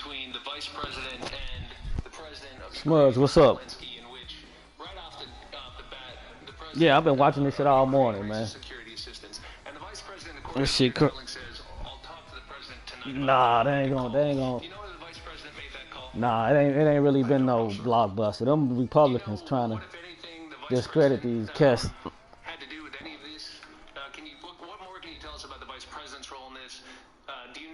between the vice president and the president of Smugs, what's up? Yeah, I've been watching this shit all morning, man. This shit nah, they ain't gonna. Nah, it ain't really been no blockbuster. Them Republicans trying to discredit these cats.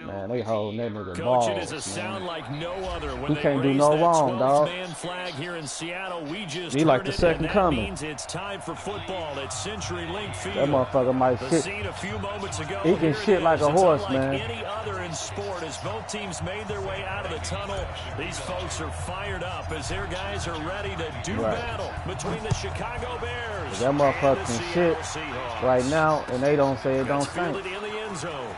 Man, they holding that nigga balls, Coach, it is a sound like no other when he can't do no wrong, dog. Flag here in Seattle. We just he like the second coming. Means it's time for football at CenturyLink Field. That motherfucker might shit. A few moments ago, he can shit like a horse, man. Any other in sport, as both teams made their way out of the tunnel, these folks are fired up as their guys are ready to do battle between the Chicago Bears. That motherfucker can shit right now, and they don't say it don't stink. In the end zone.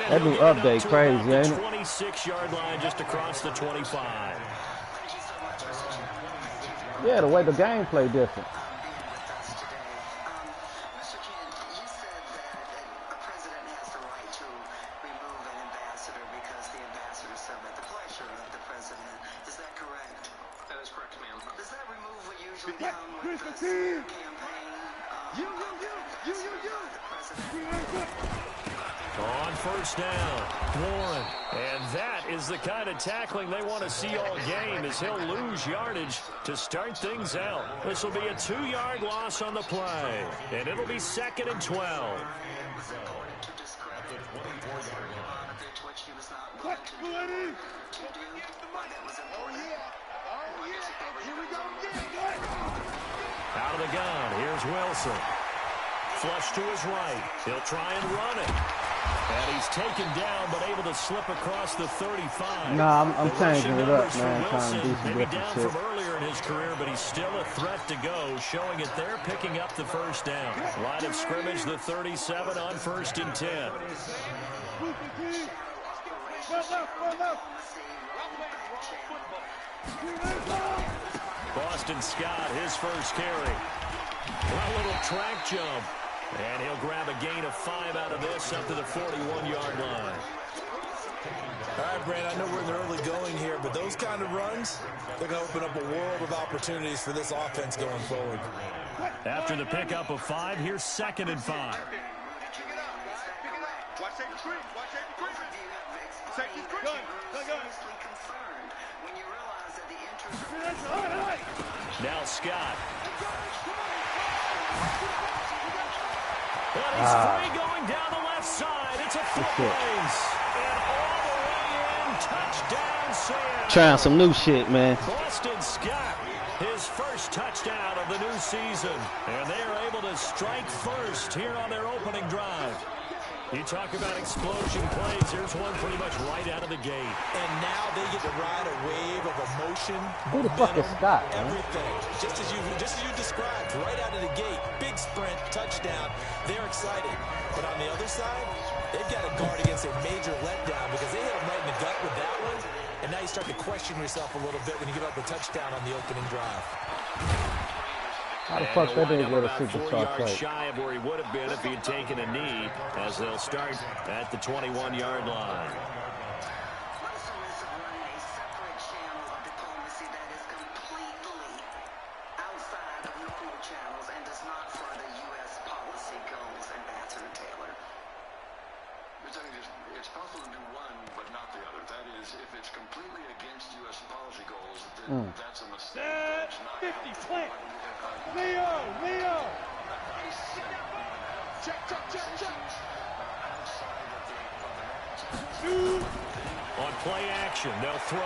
That new update crazy, ain't it? 26-yard line just across the 25. Yeah, the way the game play different. On first down, Warren. And that is the kind of tackling they want to see all game, as he'll lose yardage to start things out. This will be a 2-yard loss on the play, and it'll be 2nd and 12. Out of the gun, here's Wilson. Flush to his right. He'll try and run it. And he's taken down, but able to slip across the 35. Nah, I'm changing it up, man. Trying to do some different down shit. From earlier in his career, but he's still a threat to go, showing it there, picking up the first down. Line of scrimmage, the 37 on 1st and 10. Boston Scott, his first carry. A little track jump. And he'll grab a gain of 5 out of this up to the 41-yard line. All right, Brandon, I know we're in the early going here, but those kind of runs, they're going to open up a world of opportunities for this offense going forward. After the pickup of 5, here's 2nd and 5. Now Scott. And he's free going down the left side. It's a foot race. And all the way in, touchdown Sam. Trying some new shit, man. Boston Scott, his first touchdown of the new season. And they are able to strike first here on their opening drive. You talk about explosion plays. Here's one pretty much right out of the gate. And now they get to ride a wave of emotion. Who the fuck is Scott, man? Everything. Just as you described, right out of the gate. Big sprint, touchdown. They're excited. But on the other side, they've got to guard against a major letdown because they hit them right in the gut with that one. And now you start to question yourself a little bit when you give up a touchdown on the opening drive. How the fuck they didn't get a superstar play? Shy of where he would have been if he had taken a knee, as they'll start at the 21-yard line. It's possible to do one, but not the other. That is, if it's completely against U.S. policy goals, that's a mistake. 50, slant. Leo. Check. On play action, they'll throw.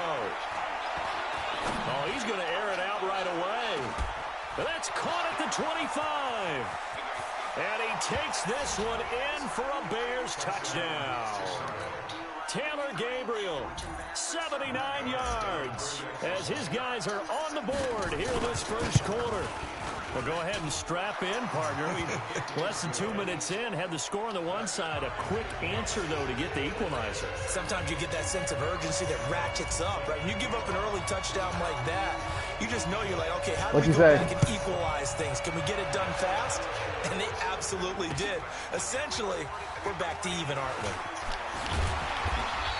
Oh, he's going to air it out right away. But that's caught at the 25. And he takes this one in for a Bears touchdown. Taylor Gabriel, 79 yards, as his guys are on the board here in this first quarter. Well, go ahead and strap in, partner. Less than 2 minutes in, had the score on the one side. A quick answer, though, to get the equalizer. Sometimes you get that sense of urgency that ratchets up, right? When you give up an early touchdown like that, you just know you're like, okay, how do we go back and equalize things? Can we get it done fast? And they absolutely did. Essentially, we're back to even, aren't we?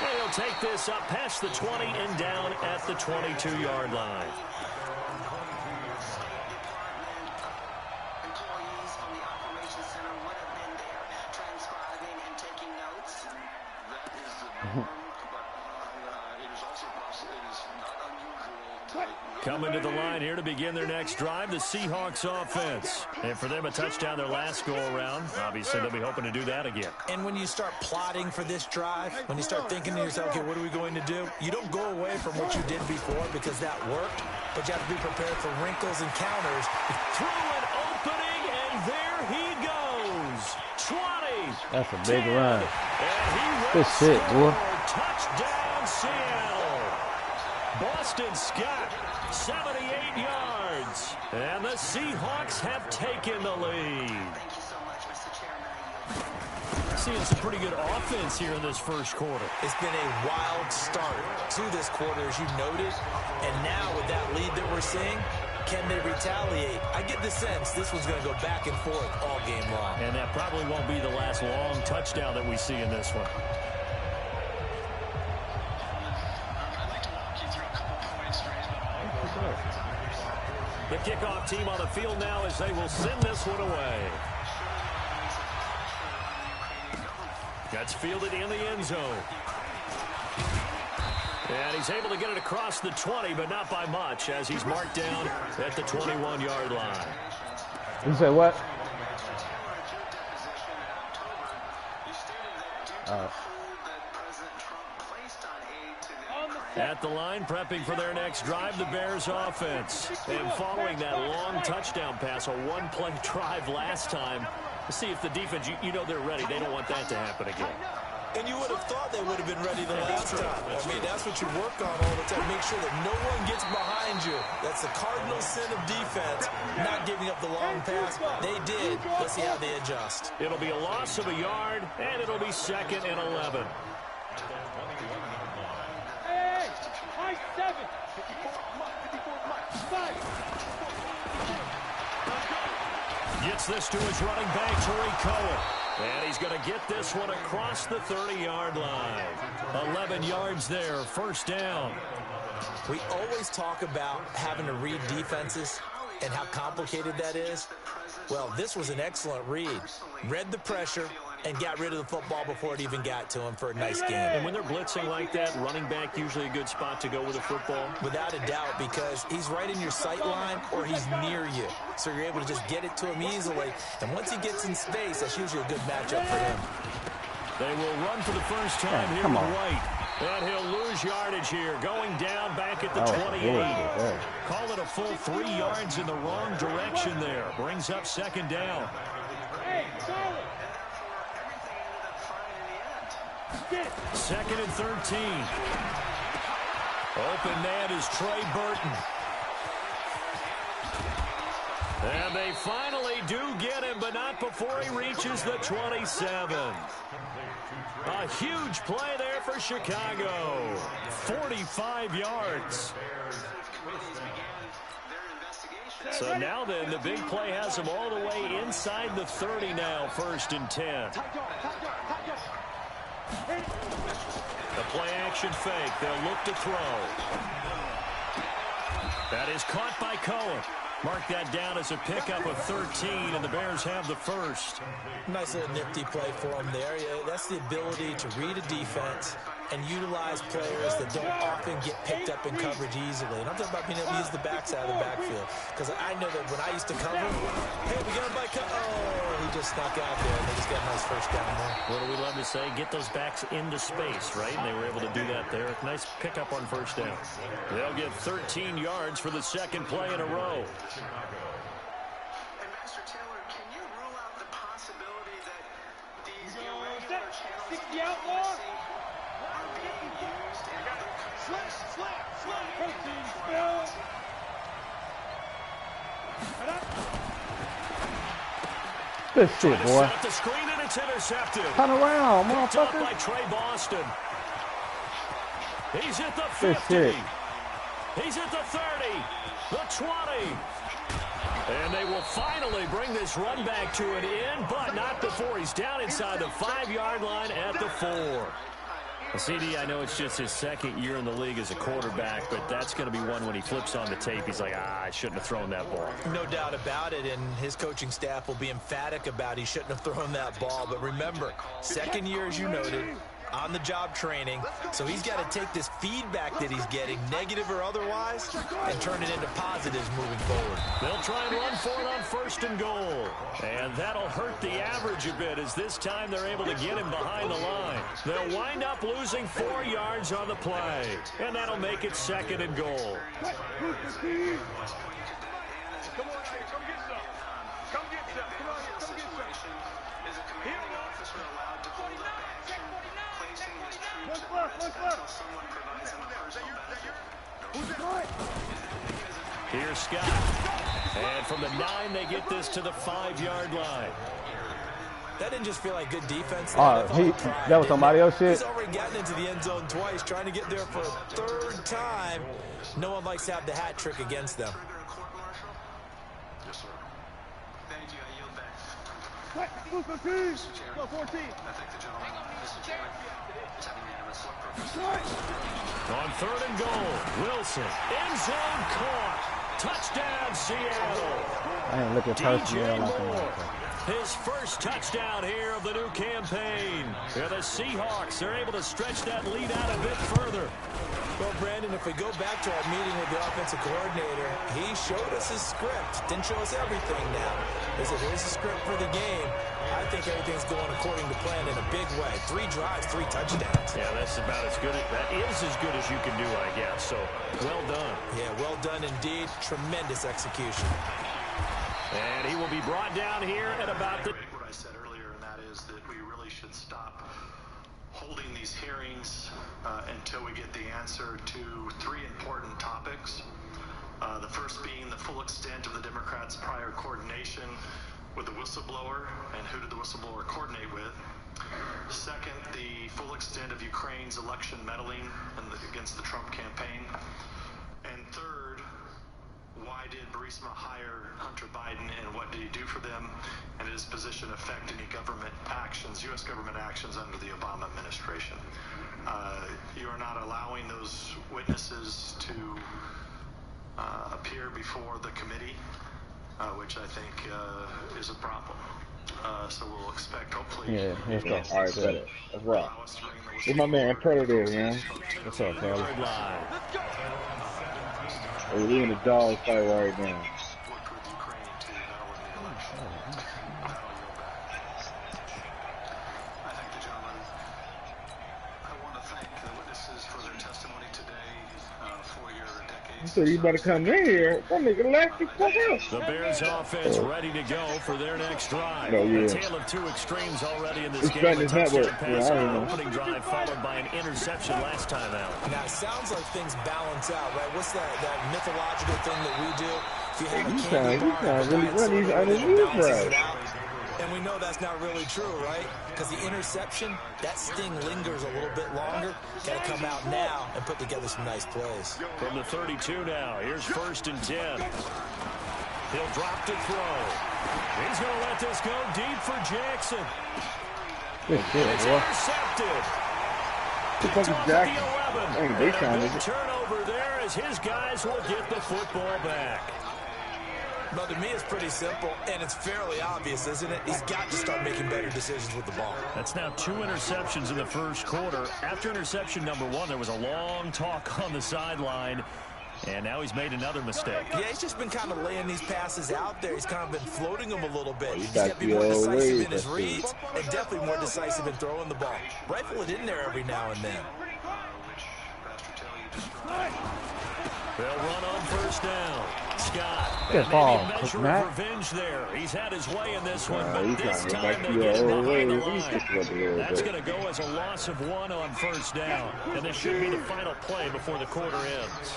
And he'll take this up past the 20 and down at the 22-yard line. Employees from the operations center would have been there transcribing and taking notes. That is the norm, but it is also possible. It is not unusual. Coming to the line here to begin their next drive, the Seahawks offense. And for them, a touchdown their last go-around. Obviously, they'll be hoping to do that again. And when you start plotting for this drive, when you start thinking to yourself, okay, what are we going to do? You don't go away from what you did before because that worked, but you have to be prepared for wrinkles and counters. Through an opening, and there he goes. 20. That's a big 10, run. And he Good shit, boy. Touchdown, Seattle. Boston Scott, 78 yards. And the Seahawks have taken the lead. Thank you so much, Mr. Chairman. Seeing some pretty good offense here in this first quarter. It's been a wild start to this quarter, as you noted. And now with that lead that we're seeing, can they retaliate? I get the sense this one's going to go back and forth all game long. And that probably won't be the last long touchdown that we see in this one. The kickoff team on the field now as they will send this one away. That's fielded in the end zone. And he's able to get it across the 20, but not by much, as he's marked down at the 21-yard line. You say what? At the line, prepping for their next drive, the Bears offense. And following that long touchdown pass, a one-play drive last time, to see if the defense, you know they're ready. They don't want that to happen again. And you would have thought they would have been ready the last time. I mean, that's what you work on all the time. Make sure that no one gets behind you. That's the cardinal sin of defense, not giving up the long pass. They did. Let's see how they adjust. It'll be a loss of a yard, and it'll be 2nd and 11. Hey, high 7. 5. Gets this to his running back, Tariq Cohen. And he's going to get this one across the 30-yard line. 11 yards there, first down. We always talk about having to read defenses and how complicated that is. Well, this was an excellent read. Read the pressure and got rid of the football before it even got to him for a nice game. And when they're blitzing like that, running back usually a good spot to go with a football? Without a doubt, because he's right in your sight line or he's near you. So you're able to just get it to him easily. And once he gets in space, that's usually a good matchup for him. They will run for the first time here with White. And he'll lose yardage here, going down back at the 28. Call it a full 3 yards in the wrong direction there. Brings up 2nd down. Hey, solid. 2nd and 13. Open man is Trey Burton. And they finally do get him, but not before he reaches the 27. A huge play there for Chicago. 45 yards. So now then, the big play has him all the way inside the 30 now, 1st and 10. The play-action fake. They'll look to throw. That is caught by Cohen. Mark that down as a pickup of 13, and the Bears have the first. Nice little nifty play for him there. Yeah, that's the ability to read a defense and utilize players that don't often get picked up in coverage easily. And I'm talking about being able to use the backside of the backfield. Because I know that when I used to cover, hey, we got him by he just snuck out there, and they just got a nice first down there. What do we love to say? Get those backs into space, right? And they were able to do that there. Nice pickup on first down. They'll get 13 yards for the 2nd play in a row. And Master Taylor, can you rule out the possibility that these irregular channels 60 outlaw. are being used in other countries? Protein spill. Good shit, boy. Set up the screen, and it's intercepted. Turn around, Picked up motherfucker. by Trey Boston. He's at the Good 50. shit. He's at the 30. The 20. And they will finally bring this run back to an end, but not before he's down inside the 5-yard line at the 4. CD, I know it's just his second year in the league as a quarterback, but that's going to be one when he flips on the tape. He's like, I shouldn't have thrown that ball. No doubt about it, and his coaching staff will be emphatic about he shouldn't have thrown that ball. But remember, second year, as you noted, on-the-job training, so he's got to take this feedback that he's getting, negative or otherwise, and turn it into positives moving forward. They'll try and run for it on 1st and goal. And that'll hurt the average a bit as this time they're able to get him behind the line. They'll wind up losing 4 yards on the play, and that'll make it 2nd and goal. Here's Scott. And from the 9, they get this to the 5-yard line. That didn't just feel like good defense. That was somebody else's shit. He's already gotten into the end zone twice, trying to get there for a 3rd time. No one likes to have the hat trick against them. Yes, sir. Thank you. I yield back. Go 14. I thank the gentleman, Mr. Chairman. It's unanimous. On 3rd and goal, Wilson, end zone caught. Touchdown, Seattle. I ain't looking personnel like that. His first touchdown here of the new campaign. And the Seahawks are able to stretch that lead out a bit further. Well, Brandon, if we go back to our meeting with the offensive coordinator, he showed us his script. Didn't show us everything now. He said, here's the script for the game. I think everything's going according to plan in a big way. 3 drives, 3 touchdowns. Yeah, that's about as good. That is as good as you can do, I guess. So, well done. Yeah, well done indeed. Tremendous execution. And he will be brought down here at about the... What I said earlier, and that is that we really should stop holding these hearings until we get the answer to 3 important topics. The first being the full extent of the Democrats' prior coordination with the whistleblower, and who did the whistleblower coordinate with. Second, the full extent of Ukraine's election meddling against the Trump campaign. And third, why did Burisma hire Hunter Biden, and what did he do for them, and did his position affect any government actions, U.S. government actions under the Obama administration? You are not allowing those witnesses to appear before the committee, which I think is a problem. So we'll expect, hopefully... Yeah, here's go. All right, better. That's right. Where's my man Predator, man? What's up, Kelly? Hey, we in the dog fight right now. You said you better come in here. That nigga left the fuck out. The Bears offense ready to go for their next drive. No, yeah. A tale of 2 extremes already in this It's game. been A his touchdown network. pass Yeah, I on know. the opening drive followed by an interception last time out. Now, it sounds like things balance out, right? What's that mythological thing that we do? If you have a candy bar, trying to really run these underneath, balances it bro. out. And we know that's not really true, right? Because the interception, that sting lingers a little bit longer. Got to come out now and put together some nice plays. From the 32 now, here's 1st and 10. He'll drop to throw. He's going to let this go deep for Jackson. Good shit, It's boy. intercepted. What the fuck is Jackson? Ain't they trying And a to... big turnover there as his guys will get the football back. But to me, it's pretty simple, and it's fairly obvious, isn't it? He's got to start making better decisions with the ball. That's now 2 interceptions in the first quarter. After interception number 1, there was a long talk on the sideline, and now he's made another mistake. Yeah, he's just been kind of laying these passes out there. He's kind of been floating them a little bit. He's back got to be the more old decisive ways, in his that's reads, and definitely more decisive in throwing the ball. Rifle it in there every now and then. They'll run on 1st down. Scott, Good maybe ball, a measure Matt. of revenge there. He's had his way in this one, He's but this trying to get time back they to get your him old behind the ways. He's just line. up a little That's bit. going to go as a loss of 1 on 1st down, and this should be the final play before the quarter ends.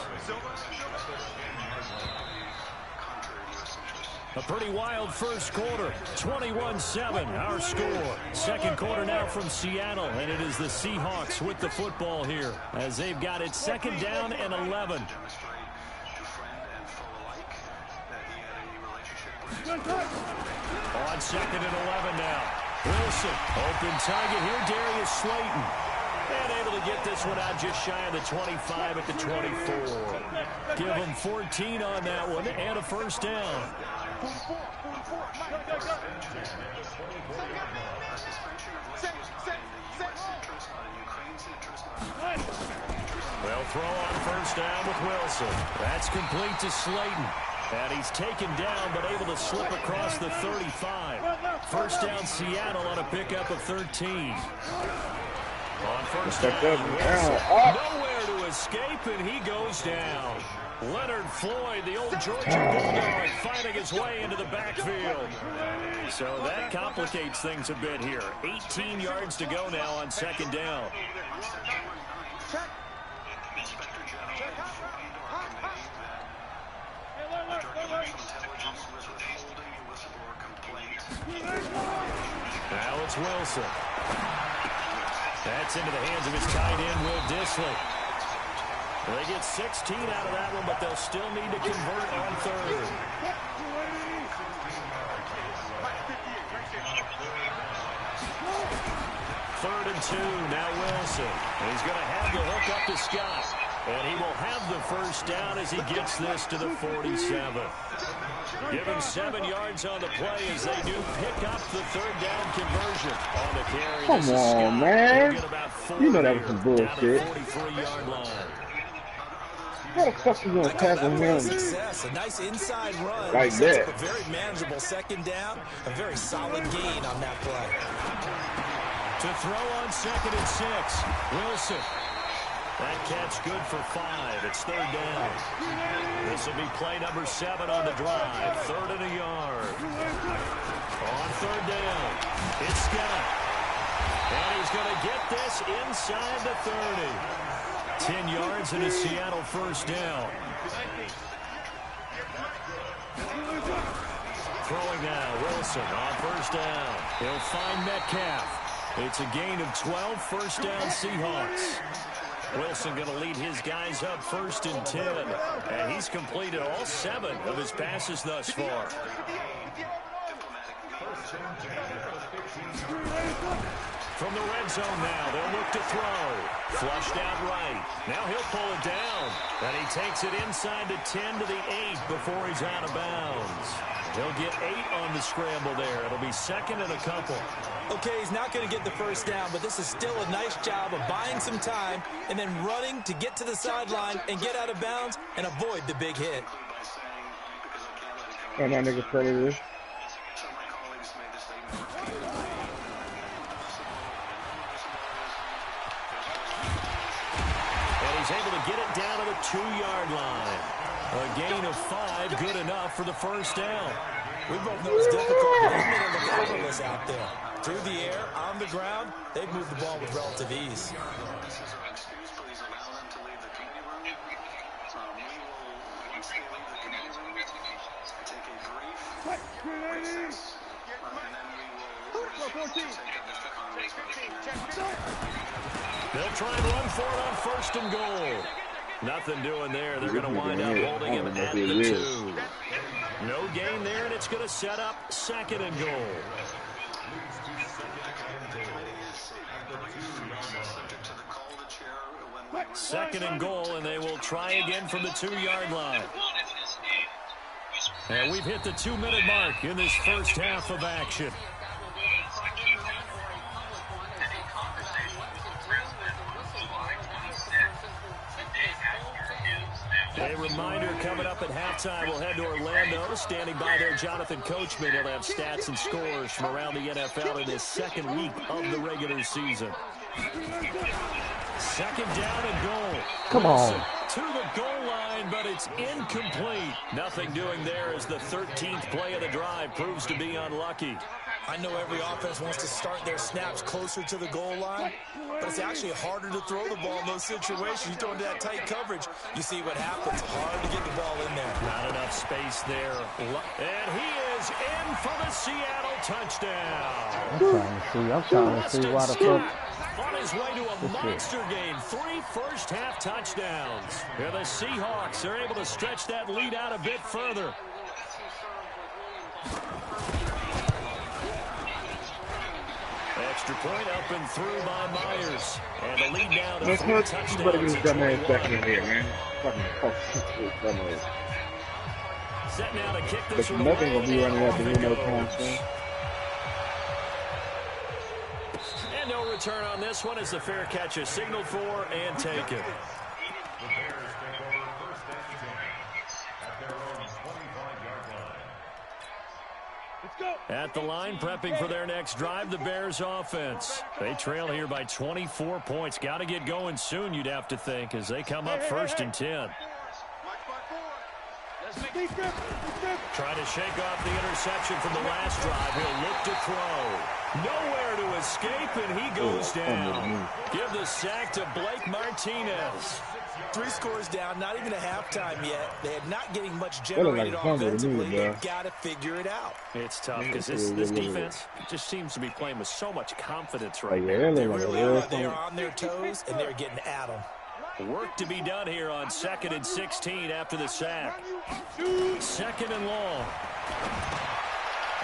A pretty wild first quarter, 21-7, our score. Second quarter now from Seattle, and it is the Seahawks with the football here as they've got it 2nd down and 11. On 2nd and 11 now. Wilson, open target here, Darius Slayton. And able to get this one out just shy of the 25 at the 24. Give them 14 on that one and a first down. They'll throw on first down with Wilson. That's complete to Slayton. And he's taken down, but able to slip across the 35. First down, Seattle on a pickup of 13. On first down, Wilson. Nowhere to escape, and he goes down. Leonard Floyd, the old Georgia Bulldog, finding his way into the backfield. So that complicates things a bit here. 18 yards to go now on second down. Now it's Wilson. That's into the hands of his tight end, Will Dissly. They get 16 out of that one, but they'll still need to convert on third. Third and 2, now Wilson. He's going to have the hook up to Scott. And he will have the first down as he gets this to the 47. Give him 7 yards on the play as they do pick up the third down conversion on the carry. Come on, man. You know that was some bullshit. 43-yard line. How the fuck you gonna tackle him? Success, a nice inside run. Like that. A very manageable second down, a very solid gain on that play. To throw on second and 6, Wilson. That catch good for 5. It's third down. This will be play number 7 on the drive. Third and a yard. On third down, it's Scott. And he's going to get this inside the 30. 10 yards and a Seattle first down. Throwing now, Wilson on first down. He'll find Metcalf. It's a gain of 12, first down Seahawks. Wilson going to lead his guys up first and 10. And he's completed all 7 of his passes thus far. From the red zone now, they'll look to throw. Flushed out right. Now he'll pull it down. And he takes it inside the 10 to the 8 before he's out of bounds. He'll get 8 on the scramble there. It'll be second and a couple. Okay, he's not going to get the first down, but this is still a nice job of buying some time and then running to get to the sideline and get out of bounds and avoid the big hit. And that nigga tell you this. And he's able to get it down to the 2-yard line. A gain of 5, good enough for the first down. We both know it's difficult, but they've made it look effortless out there. Through the air, on the ground, they've moved the ball with relative ease. They'll try and run for it on first and goal. Nothing doing there. They're going to wind up holding him at the 2. No gain there, and it's going to set up second and goal. Second and goal, and they will try again from the 2-yard line. And we've hit the 2-minute mark in this first half of action. A reminder coming up at halftime, we'll head to Orlando. Standing by there, Jonathan Coachman. He'll have stats and scores from around the NFL in his second week of the regular season. Second down and goal. Come on. To the goal line, but it's incomplete. Nothing doing there as the 13th play of the drive proves to be unlucky. I know every offense wants to start their snaps closer to the goal line, but it's actually harder to throw the ball in those situations. You throw into that tight coverage, you see what happens. Hard to get the ball in there. Not enough space there. And he is in for the Seattle touchdown. I'm trying to see why the fuck. On his way to a monster game. 3 first-half touchdowns. And the Seahawks are able to stretch that lead out a bit further. Extra point up and through by Myers. Seahawks. And the lead now to 3 touchdowns. You better get his dumb ass back in here, man. Fucking dumb ass. Set now to kick this one nothing away. will be running up to you no time soon. And no return on this one as the fair catch is signaled for and taken. At the line, prepping for their next drive, the Bears offense. They trail here by 24 points. Got to get going soon, you'd have to think, as they come up 1st and 10. Trying to shake off the interception from the last drive. He'll look to throw. Nowhere to escape, and he goes down. Give the sack to Blake Martinez. 3 scores down, not even a halftime yet. They're not getting much generated offensively. They've got to figure it out. It's tough because this defense just seems to be playing with so much confidence right now. They really are. They are on their toes, and they're getting at them. Work to be done here on 2nd and 16 after the sack. 2nd and long.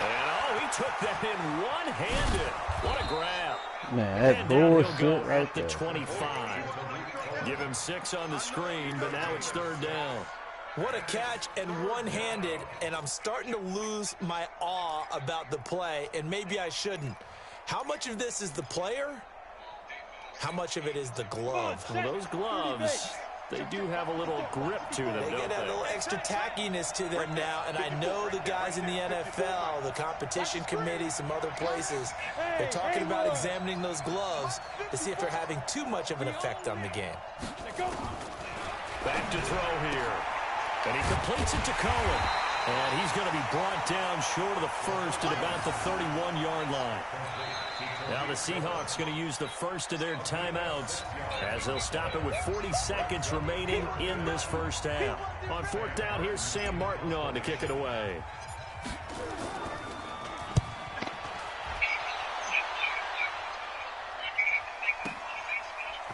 And, he took that in one-handed. What a grab. Man, that's bullshit right there. 25. Give him 6 on the screen, but now it's 3rd down. What a catch and one-handed, and I'm starting to lose my awe about the play, and maybe I shouldn't. How much of this is the player? How much of it is the glove? Well, those gloves, they do have a little grip to them, They get a little extra tackiness to them now, and I know the guys in the NFL, the competition committee, some other places, they're talking about examining those gloves to see if they're having too much of an effect on the game. Back to throw here. And he completes it to Cohen. And he's going to be brought down short of the first at about the 31-yard line. Now the Seahawks going to use the first of their timeouts as they'll stop it with 40 seconds remaining in this first half. On 4th down, here's Sam Martin on to kick it away.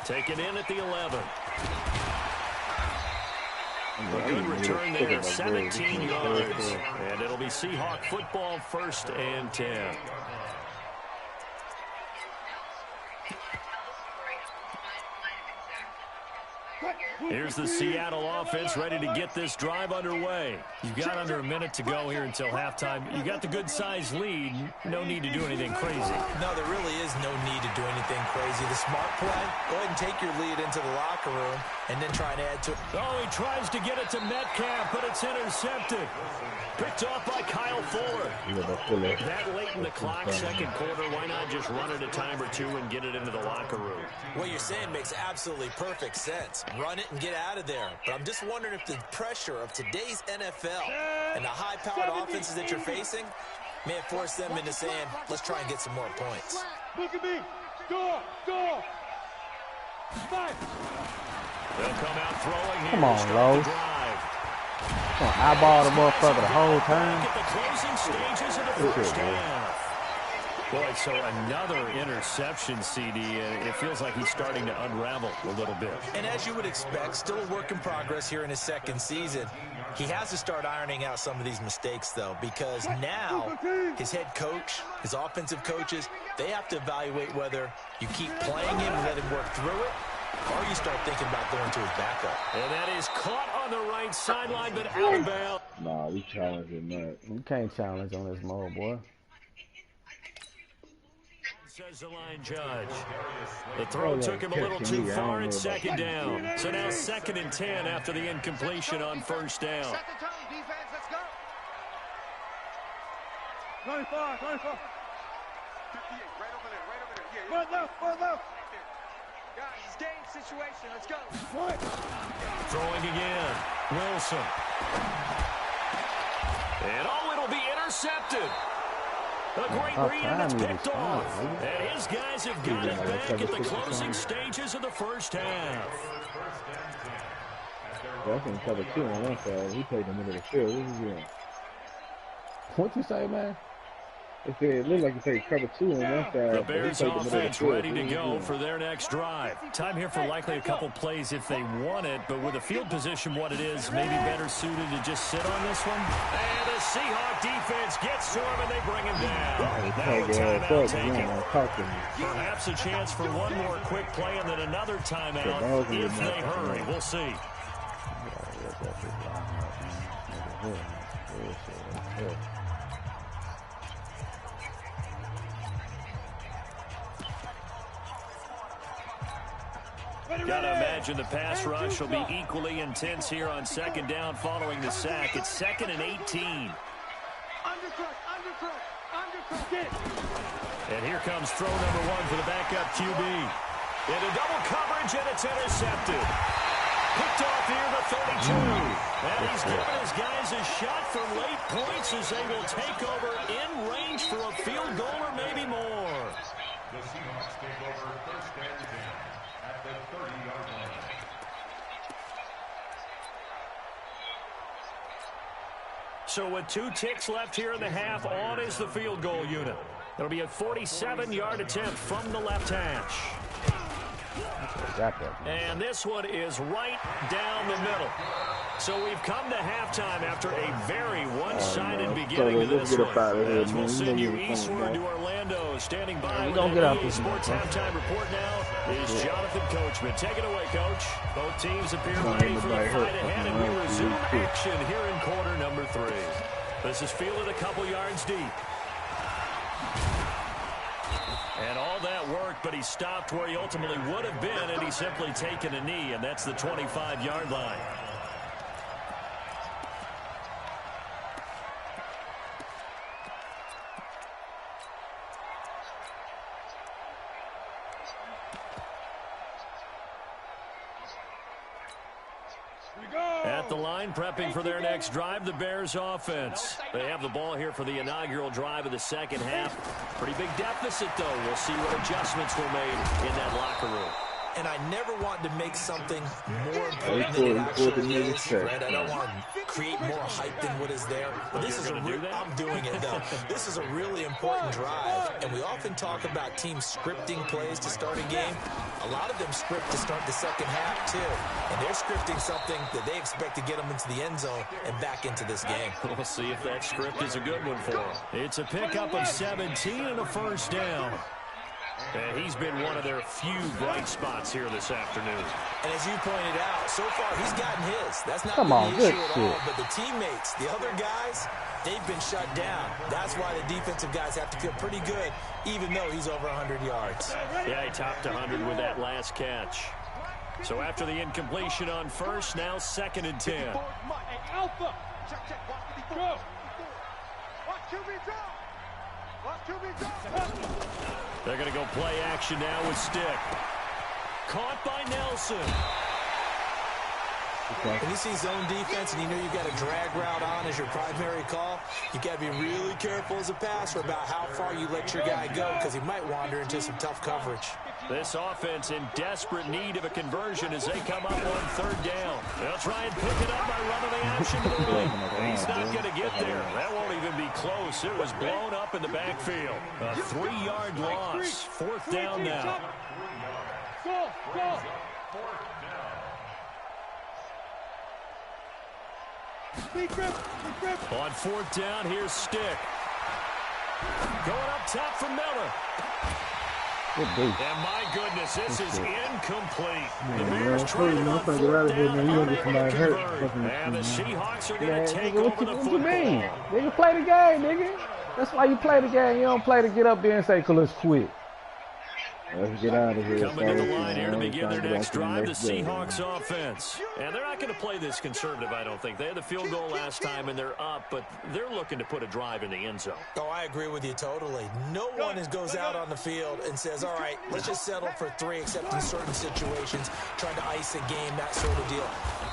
Taken in at the 11. A good return there, 17 yards. And it'll be Seahawk football, 1st and 10. Here's the Seattle offense ready to get this drive underway. You've got under a minute to go here until halftime. You got the good-sized lead. No need to do anything crazy. No, there really is no need to do anything crazy. The smart play, go ahead and take your lead into the locker room and then try and add to it. Oh, he tries to get it to Metcalf, but it's intercepted. Picked off by Kyle Fuller. That late in the clock, 2nd quarter, why not just run it a time or two and get it into the locker room? What you're saying makes absolutely perfect sense. Run it and get out of there. But I'm just wondering if the pressure of today's NFL and the high-powered offenses that you're facing may have forced them into saying, let's try and get some more points. Look at me. Go. Fight. They'll come out throwing here. Come on, Lowe. Come on, eyeball the motherfucker the whole time. At the closing stages of the first half. Boy, so another interception, CD. It feels like he's starting to unravel a little bit. And as you would expect, still a work in progress here in his 2nd season. He has to start ironing out some of these mistakes, though, because now his head coach, his offensive coaches, they have to evaluate whether you keep playing him and let him work through it, or you start thinking about going to his backup. And that is caught on the right sideline, but out of bounds. Nah, we challenging that. You can't challenge on this mode, boy. Says the line judge. The throw took him a little too far in 2nd down. So now 2nd and 10 after the incompletion on 1st down. Set the tone, defense. Let's go. 25. 58. Right over there. Yeah. One left. Guys, it's game situation. Let's go. What? Throwing again. Wilson. And it'll be intercepted. A great read, and it's picked off. And his guys have got it back at the closing stages of the first half. That's in cover 2 on one side. He played the middle of the field. What is he doing? What you say, man? It looked like they cover 2 on one side. The Bears offense ready to go for their next drive. Time here for likely a couple plays if they want it, but with the field position what it is, maybe better suited to just sit on this one. And the Seahawk defense gets to him, and they bring him down. Now a timeout taken. Perhaps a chance for one more quick play and then another timeout if they hurry. We'll see. Gotta imagine the pass rush will be equally intense here on second down following the sack. It's 2nd and 18. And here comes throw number 1 for the backup QB. Into double coverage, and it's intercepted. Picked off here the 32. And he's giving his guys a shot for late points as they will take over in range for a field goal or maybe more. The Seahawks take over 1st and 10 at the 30-yard line. So with 2 ticks left here in the half, on is the field goal unit. It'll be a 47-yard attempt from the left hash. And this one is right down the middle. So we've come to halftime after a very one-sided beginning to this one. As we'll send you eastward to Orlando. Standing by with the EA Sports Halftime Report now is Jonathan Coachman. Take it away, Coach. Both teams appear ready for the fight ahead, and we resume action here in quarter number 3. This is fielded a couple yards deep. And all that worked, but he stopped where he ultimately would have been, and he's simply taken a knee, and that's the 25-yard line. At the line, prepping for their next drive, the Bears offense. They have the ball here for the inaugural drive of the second half. Pretty big deficit, though. We'll see what adjustments were made in that locker room. And I never want to make something more important than it actually is, right? I don't want to create more hype than what is there. But this is I'm doing it, though. This is a really important drive. And we often talk about teams scripting plays to start a game. A lot of them script to start the second half, too. And they're scripting something that they expect to get them into the end zone and back into this game. We'll see if that script is a good one for them. It's a pickup of 17 and a first down. And he's been one of their few bright spots here this afternoon. And as you pointed out, so far he's gotten his. That's not the issue at all. But the teammates, the other guys, they've been shut down. That's why the defensive guys have to feel pretty good, even though he's over 100 yards. Yeah, he topped 100 with that last catch. So after the incompletion on first, now 2nd and 10. Alpha. Check. Go. Watch QB drop. They're going to go play action now with Stick. Caught by Nelson. When you see zone defense and you know you've got a drag route on as your primary call, you've got to be really careful as a passer about how far you let your guy go because he might wander into some tough coverage. This offense in desperate need of a conversion as they come up on 3rd down. They'll try and pick it up by running the option to the right. He's not going to get there. That won't even be close. It was blown up in the backfield. A 3-yard loss. 4th down now. Go. On 4th down, here's Stick. Going up top for Miller. And my goodness, this is incomplete. The Bears trying on 4th down, unable to convert. And the Seahawks are going to take over the football. What you mean? Nigga, play the game, nigga. That's why you play the game. You don't play to get up there and say, let's quit. Let's get out of here. Coming to the line here to begin their next drive, the Seahawks offense. And they're not going to play this conservative, I don't think. They had the field goal last time, and they're up, but they're looking to put a drive in the end zone. Oh, I agree with you totally. No one goes out on the field and says, all right, let's just settle for 3, except in certain situations, trying to ice a game, that sort of deal.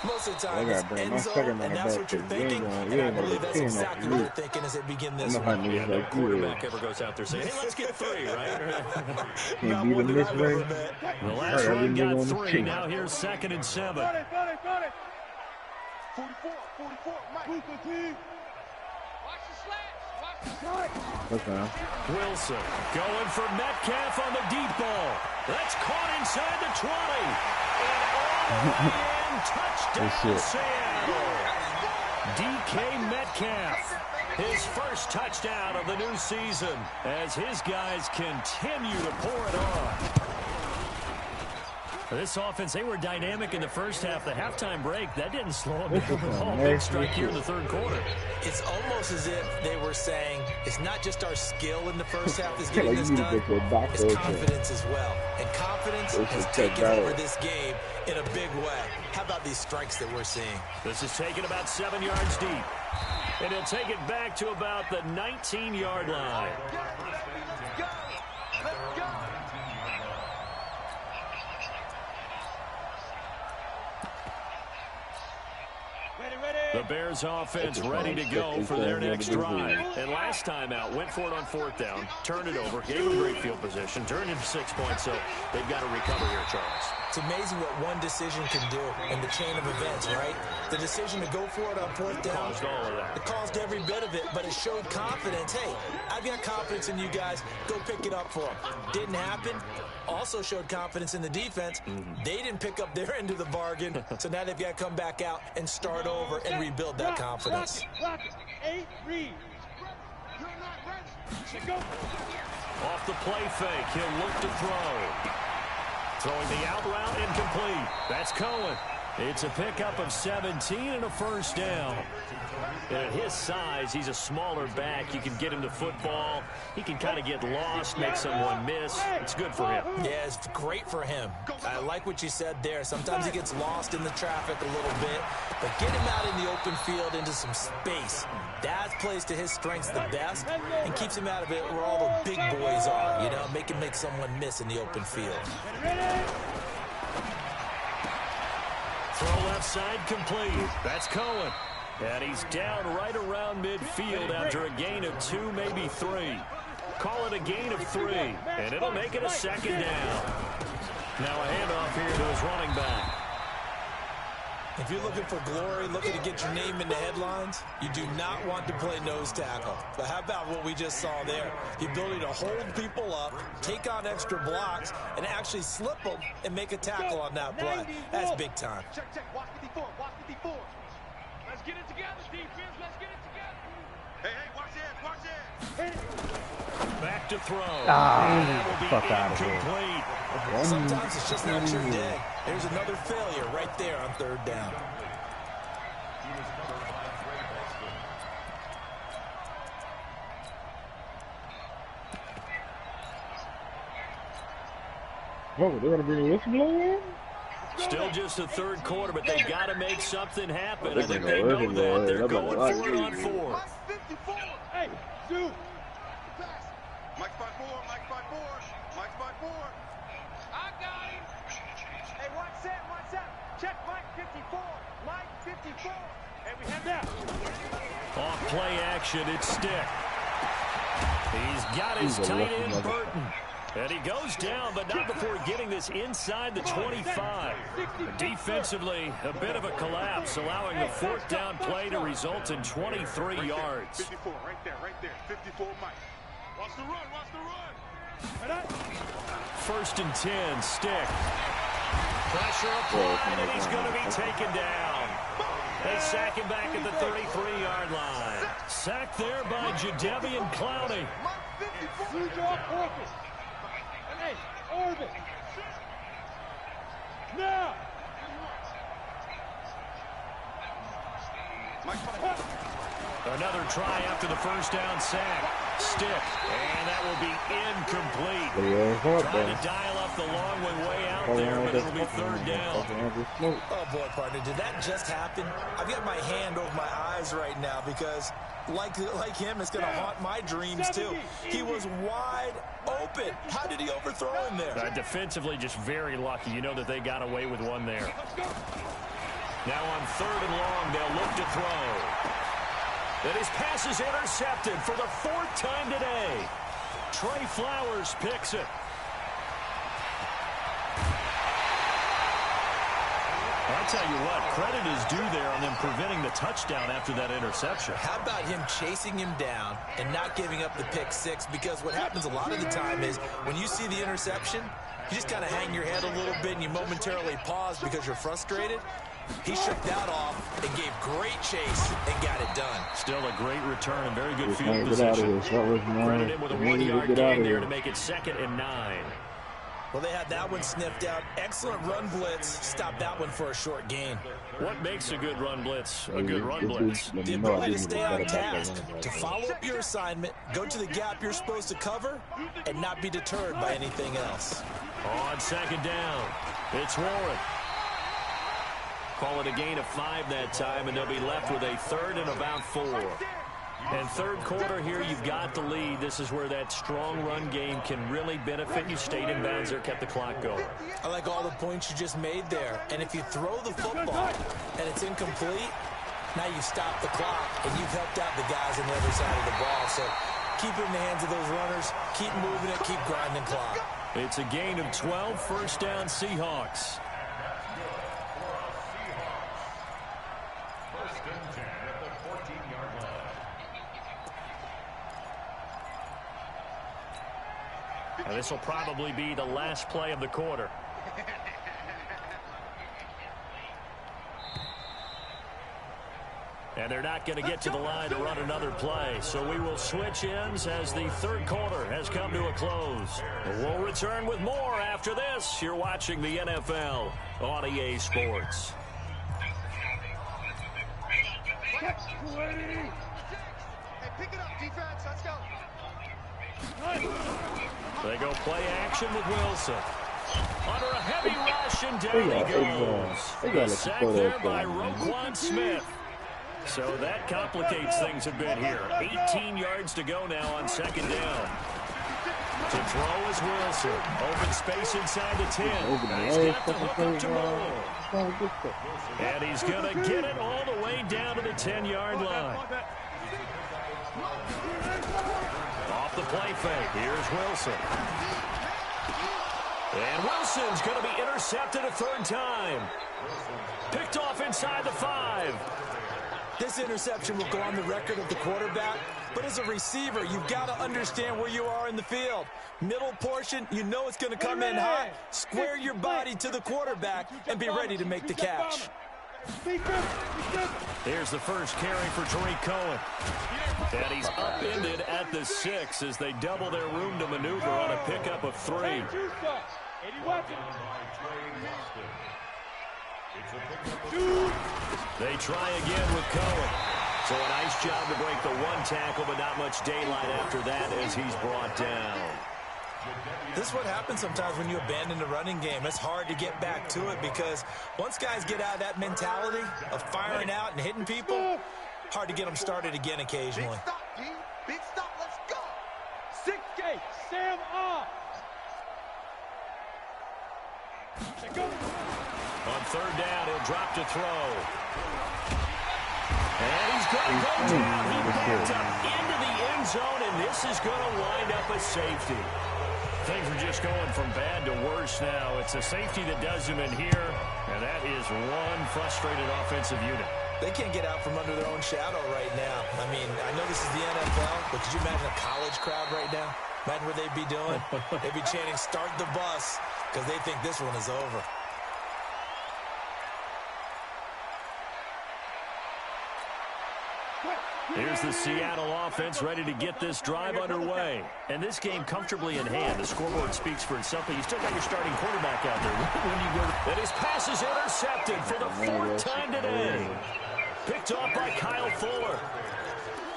Most of the time, it's end zone, and that's what you're thinking, and I believe that's exactly what they're thinking as they begin this one. Yeah, no quarterback ever goes out there saying, hey, let's get 3, right? Not one that I've ever met. The last run got 3. Now here's 2nd and 7. 44, Mike. Watch the slats. Okay. Wilson going for Metcalf on the deep ball. That's caught inside the 20. And all the way in, touchdown Seattle. DK Metcalf, his first touchdown of the new season as his guys continue to pour it on. This offense, they were dynamic in the first half. The halftime break, that didn't slow them down at all. Big strike here in the third quarter. It's almost as if they were saying, it's not just our skill in the first half that's getting this done, it's confidence as well. And confidence has taken over this game in a big way. How about these strikes that we're seeing? This is taken about 7 yards deep. And he'll take it back to about the 19-yard line. The Bears offense ready to go for their next drive. And last time out, went for it on fourth down, turned it over, gave them great field position, turned into 6 points, so they've got to recover here, Charles. It's amazing what one decision can do in the chain of events, right? The decision to go for it on fourth down. Caused all of that. It caused every bit of it, but it showed confidence. Hey, I've got confidence in you guys. Go pick it up for them. Didn't happen. Also showed confidence in the defense. They didn't pick up their end of the bargain, so now they've got to come back out and start over and rebuild that confidence. Off the play fake, he'll look to throw. Throwing the out route, incomplete. That's Cohen. It's a pickup of 17 and a first down. And at his size, he's a smaller back. You can get him to football. He can kind of get lost, make someone miss. It's good for him. Yeah, it's great for him. I like what you said there. Sometimes he gets lost in the traffic a little bit, but get him out in the open field into some space. That plays to his strengths the best and keeps him out of it where all the big boys are, you know, make him make someone miss in the open field. Throw left side complete. That's Cohen. And he's down right around midfield after a gain of 2, maybe 3. Call it a gain of 3, and it'll make it a second down. Now a handoff here to his running back. If you're looking for glory, looking to get your name in the headlines, you do not want to play nose tackle. But how about what we just saw there? The ability to hold people up, take on extra blocks, and actually slip them and make a tackle on that play. That's big time. Check, watch 54, watch 54. Let's get it together, defense, let's get it together. Hey, watch it. Back to throw. Fuck out of here. Sometimes it's just not your day. There's another failure right there on third down. Oh, they're going to bring a whistleblower in? Still just the third quarter, but they've got to make something happen. I think they know that. They're going for it on 4. Hey, Sue. Mike 5-4, Mike 5-4, Mike 5-4. I got him. Hey, watch that. Check Mike 54, Mike 54. And we have that. Off play action, it's Stick. He's got his tight end, Burton. And he goes down, but not before getting this inside the 25. Defensively, a bit of a collapse, allowing the fourth down play to result in 23 yards. 54, right there. 54, Mike. Watch the run. First and 10, Stick. Pressure applied, and he's going to be taken down. They sack him back at the 33-yard line. Sacked there by Jadeveon Clowney. Hey, Orbit. Now. Another try after the first down sack. Stick, and that will be incomplete. Trying to dial up the long one way out there, but it'll be third down. Oh, boy, partner, did that just happen? I've got my hand over my eyes right now because, like him, it's going to haunt my dreams, too. He was wide open. How did he overthrow him there? Defensively, just very lucky. You know that they got away with one there. Now on third and long, they'll look to throw. And his pass is intercepted for the 4th time today. Trey Flowers picks it. I'll tell you what, credit is due there on them preventing the touchdown after that interception. How about him chasing him down and not giving up the pick six? Because what happens a lot of the time is when you see the interception, you just kind of hang your head a little bit and you momentarily pause because you're frustrated. He shook that off and gave great chase and got it done. Still a great return and very good field position. Credit him with a 1-yard gain there to make it 2nd and 9. Well, they had that one sniffed out. Excellent run blitz. Stopped that one for a short gain. What makes a good run blitz a good run blitz? The ability to stay on task, to follow up your assignment, go to the gap you're supposed to cover, and not be deterred by anything else. On 2nd down, it's Warren. Call it a gain of 5 that time, and they'll be left with a 3rd and about 4. And 3rd quarter here, you've got the lead. This is where that strong run game can really benefit you. Stayed in bounds there, kept the clock going. I like all the points you just made there. And if you throw the football and it's incomplete, now you stop the clock and you've helped out the guys on the other side of the ball. So keep it in the hands of those runners. Keep moving it. Keep grinding clock. It's a gain of 12, 1st down Seahawks. And this will probably be the last play of the quarter. And they're not going to get to the line to run another play. So we will switch ends as the 3rd quarter has come to a close. We'll return with more after this. You're watching the NFL on EA Sports. Hey, pick it up, defense. Let's go. They go play action with Wilson. Under a heavy rush, and down he goes. The sack there by Roquan Smith. So that complicates things a bit here. 18 yards to go now on 2nd down. To throw is Wilson. Open space inside the 10. He's got the hook up to roll. And he's going to get it all the way down to the 10-yard line. Off the play fake. Here's Wilson. And Wilson's going to be intercepted a 3rd time. Picked off inside the 5. This interception will go on the record of the quarterback, but as a receiver, you've got to understand where you are in the field. Middle portion, you know it's going to come in hot. Square your body to the quarterback and be ready to make the catch. Here's the first carry for Tariq Cohen. And he's upended at the 6 as they double their room to maneuver on a pickup of 3. They try again with Cohen. So a nice job to break the 1 tackle, but not much daylight after that as he's brought down. This is what happens sometimes when you abandon the running game. It's hard to get back to it because once guys get out of that mentality of firing out and hitting people, hard to get them started again occasionally. Big stop, G. Big stop. Let's go. 6K. Sam off. On 3rd down, he'll drop to throw. And he's going to go down. He backed up into the end zone, and this is going to wind up a safety. Things are just going from bad to worse now. It's a safety that does him in here, and that is one frustrated offensive unit. They can't get out from under their own shadow right now. I mean, I know this is the NFL, but could you imagine a college crowd right now? Imagine what they'd be doing. They'd be chanting, "Start the bus," because they think this one is over. Here's the Seattle offense ready to get this drive underway. And this game comfortably in hand. The scoreboard speaks for itself, but you still got your starting quarterback out there. And his pass is intercepted for the 4th time today. Picked off by Kyle Fuller.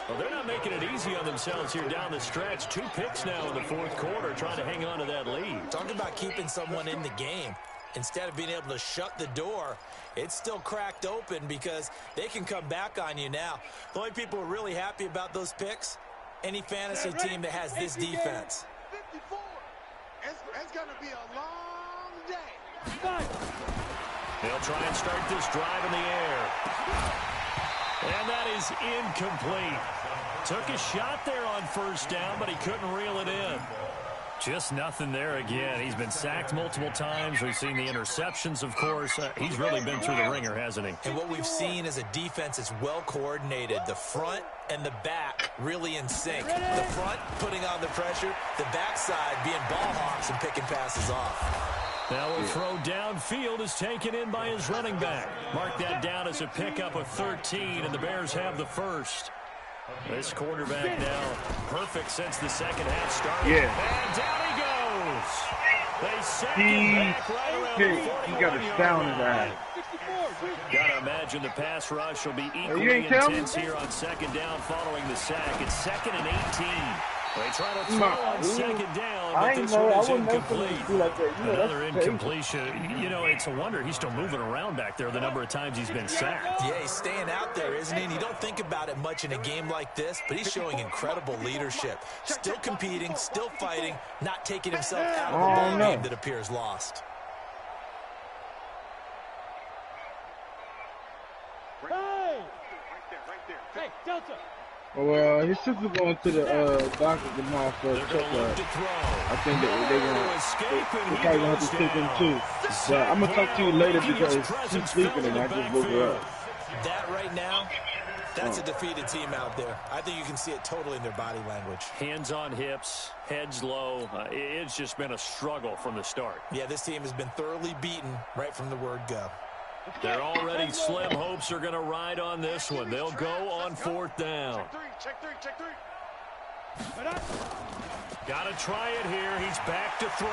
Well, they're not making it easy on themselves here down the stretch. 2 picks now in the 4th quarter, trying to hang on to that lead. Talk about keeping someone in the game. Instead of being able to shut the door, it's still cracked open because they can come back on you now. The only people who are really happy about those picks, any fantasy team that has this defense. 54. It's going to be a long day. They'll try and start this drive in the air. And that is incomplete. Took a shot there on 1st down, but he couldn't reel it in. Just nothing there again. He's been sacked multiple times. We've seen the interceptions, of course. He's really been through the ringer, hasn't he? And what we've seen is a defense that's well coordinated. The front and the back really in sync. The front putting on the pressure, the backside being ball hawks and picking passes off. Now a throw downfield is taken in by his running back. Mark that down as a pickup of 13, and the Bears have the first. This quarterback now perfect since the second half started. Yeah. And down he goes. They send him back right around the 41-yard he got a sound in that. Gotta imagine the pass rush will be equally intense here on second down following the sack. It's 2nd and 18. They try to throw on second down, but this one is incomplete. Another incompletion. You know, it's a wonder he's still moving around back there the number of times he's been sacked. Yeah, he's staying out there, isn't he? And you don't think about it much in a game like this, but he's showing incredible leadership. Still competing, still fighting, not taking himself out of a ball game that appears lost. Hey, Delta. Well, his sister's going to the doctor tomorrow for a checkup. I think that they're probably going to have to take him too. But I'm going to talk to you later because she's sleeping and I just woke her up. That right now, that's a defeated team out there. I think you can see it totally in their body language. Hands on hips, heads low. It's just been a struggle from the start. Yeah, this team has been thoroughly beaten right from the word go. They're already slim hopes are going to ride on this one. They'll go on 4th down. Check three. Got to try it here. He's back to throw.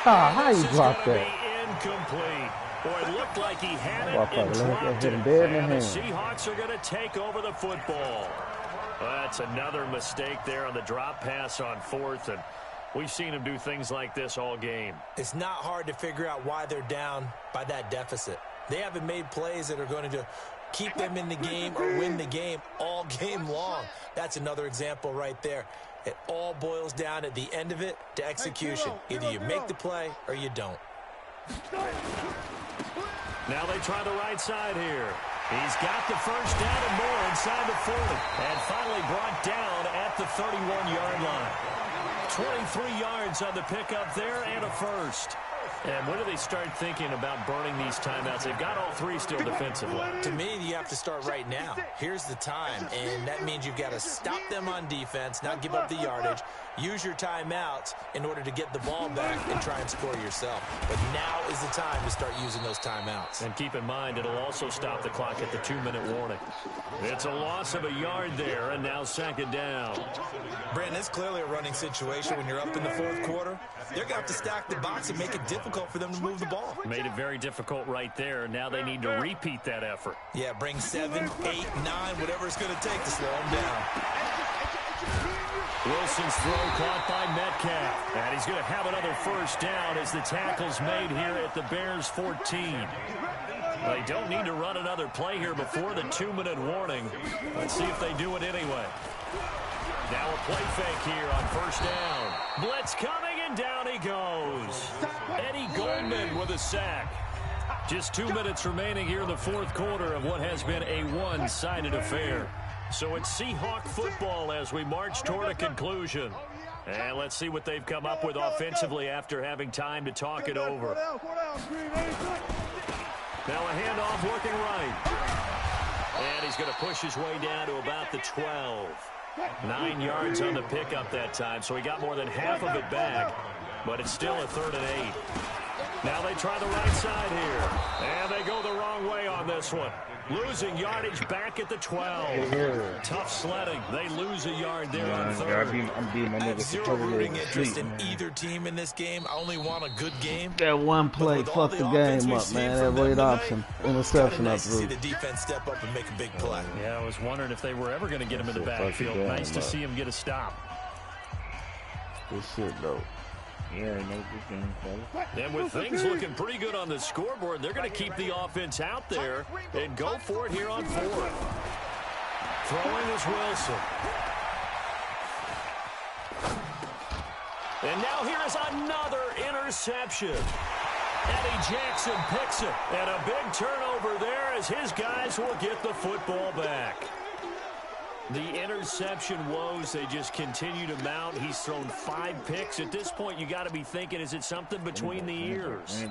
How you block that? Incomplete. Boy, it looked like he had it and dropped it. And the Seahawks are going to take over the football. That's another mistake there on the drop pass on 4th, and we've seen him do things like this all game. It's not hard to figure out why they're down by that deficit. They haven't made plays that are going to keep them in the game or win the game all game long. That's another example right there. It all boils down at the end of it to execution. Either you make the play or you don't. Now they try the right side here. He's got the first down and more inside the 40. And finally brought down at the 31-yard line. 23 yards on the pickup there and a first. And when do they start thinking about burning these timeouts? They've got all three still defensively. To me, you have to start right now. Here's the time, and that means you've got to stop them on defense, not give up the yardage, use your timeouts in order to get the ball back and try and score yourself. But now is the time to start using those timeouts. And keep in mind, it'll also stop the clock at the 2-minute warning. It's a loss of a yard there, and now second down. Brandon, it's clearly a running situation when you're up in the fourth quarter. They're going to have to stack the box and make it difficult for them to move the ball. Made it very difficult right there. Now they need to repeat that effort. Yeah, bring 7, 8, 9, whatever it's going to take to slow them down. Wilson's throw caught by Metcalf. And he's going to have another first down as the tackle's made here at the Bears 14. They don't need to run another play here before the 2-minute warning. Let's see if they do it anyway. Now a play fake here on first down. Blitz coming, and down he goes. Eddie Goldman with a sack. Just 2 minutes remaining here in the fourth quarter of what has been a one-sided affair. So it's Seahawk football as we march toward a conclusion. And let's see what they've come up with offensively after having time to talk it over. Now a handoff looking right. And he's going to push his way down to about the 12. 9 yards on the pickup that time, so he got more than half of it back, but it's still a 3rd and 8. Now they try the right side here, and they go the wrong way on this one. Losing yardage back at the 12. Tough sledding. They lose a yard there on 3rd. I have zero rooting interest in either team in this game. I only want a good game. That one play fucked the game up, man. That read option. Interception up through. See the defense step up and make a big play. Yeah, I was wondering if they were ever going to get him in the backfield. Nice to see him get a stop. Good shit, though. Yeah, no good game, fella. And with things looking pretty good on the scoreboard, they're going to keep the offense out there and go for it here on 4th. Throwing is Wilson. And now here is another interception. Eddie Jackson picks it. And a big turnover there as his guys will get the football back. The interception woes, they just continue to mount. He's thrown 5 picks. At this point, you got to be thinking, is it something between the ears?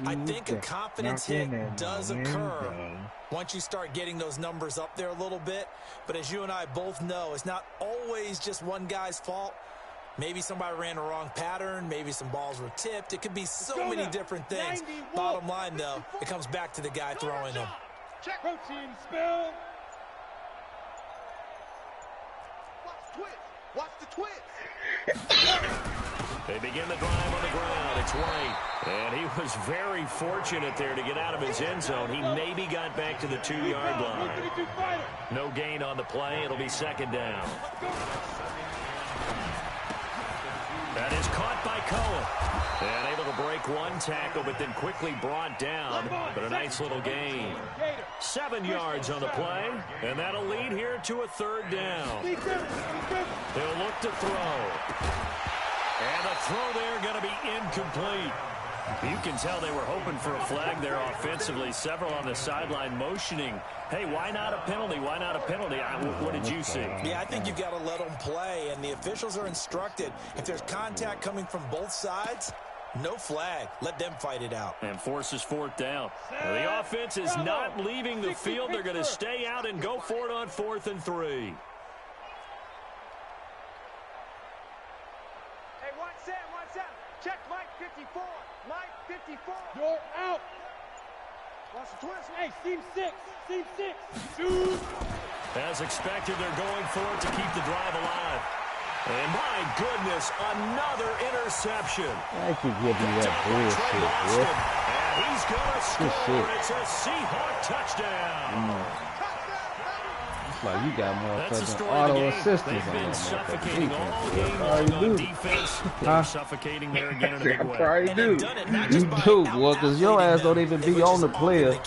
I think a confidence hit does occur once you start getting those numbers up there a little bit. But as you and I both know, it's not always just one guy's fault. Maybe somebody ran the wrong pattern. Maybe some balls were tipped. It could be so many different things. Bottom line, though, it comes back to the guy throwing them. Check protein spill. Watch the twist. They begin the drive on the ground. It's White. And he was very fortunate there to get out of his end zone. He maybe got back to the 2-yard line. No gain on the play. It'll be second down. That is caught by Cohen. And able to break one tackle, but then quickly brought down. But a nice little gain. 7 yards on the play. And that'll lead here to a 3rd down. They'll look to throw. And the throw there going to be incomplete. You can tell they were hoping for a flag there offensively. Several on the sideline motioning. Hey, why not a penalty? Why not a penalty? What did you see? Yeah, I think you've got to let them play, and the officials are instructed. If there's contact coming from both sides, no flag. Let them fight it out. And forces 4th down. Now, the offense is not leaving the field. They're going to stay out and go for it on 4th and 3. Hey, one set. Check Mike 54. Mike 54. You're out. Watch the twist. Hey, seam 6. Shoot. As expected, they're going for it to keep the drive alive. And my goodness, another interception. I keep giving you that bullshit, bro. And he's going to score. It's a Seahawk touchdown. It's like you got motherfucking auto assistance on that suffocating all motherfucking game long on defense. They're suffocating there again in a big way. Probably do. You do, boy, because your ass don't even be on the player.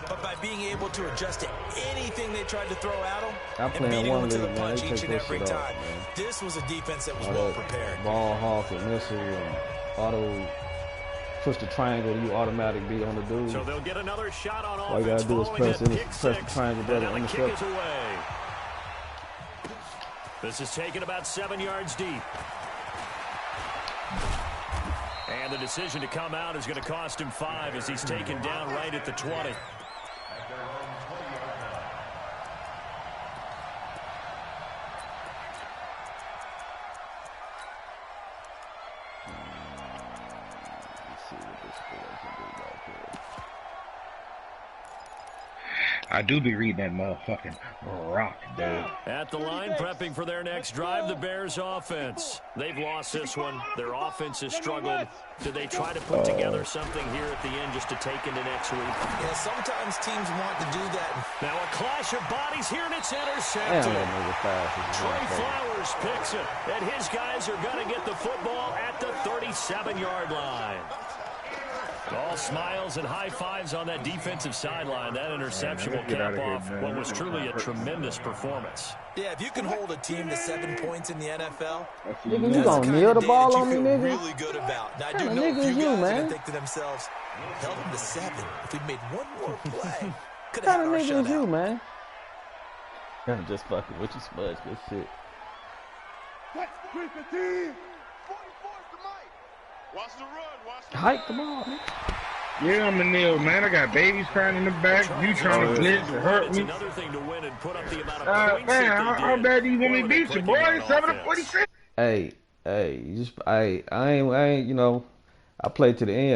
But by being able to adjust to anything they tried to throw at them, I play in one to the league, man. punch They each take and that every shit time. off, man. This was a defense that was All well that prepared. Ball hawk and missile and auto push the triangle, you automatic be on the dude. So they'll get another shot on All you gotta do is press the triangle better on the kick is away. This is taken about 7 yards deep. And the decision to come out is going to cost him 5 as he's taken down right at the 20. I do be reading that motherfucking rock, dude. At the line, prepping for their next drive, the Bears offense. They've lost this one. Their offense has struggled. Do they try to put together something here at the end just to take into next week? Yeah, sometimes teams want to do that. Now a clash of bodies here, and it's intercepted. Trey Flowers picks it, and his guys are going to get the football at the 37-yard line. All smiles and high fives on that defensive sideline. That interception will cap off what was truly a tremendous performance. Yeah, if you can hold a team to 7 points in the NFL, nigga, you gonna kneel the ball on me, nigga? Really good about. Now, I do know a few guys are gonna think to themselves, held them to 7. If we'd made one more play, could have had our shutout. You, man? I'm just fucking with you, Smudge. Good shit. Watch the team. 44's the mic. Watch the run. Hike the ball, man. Yeah, I'm a kneel, man. I got babies crying in the back. You trying to blitz and hurt me. Another thing to win and put up the amount of points man, how bad do you want me to beat you, boy? 7-46. Hey, you just, I ain't, you know, I played to the end.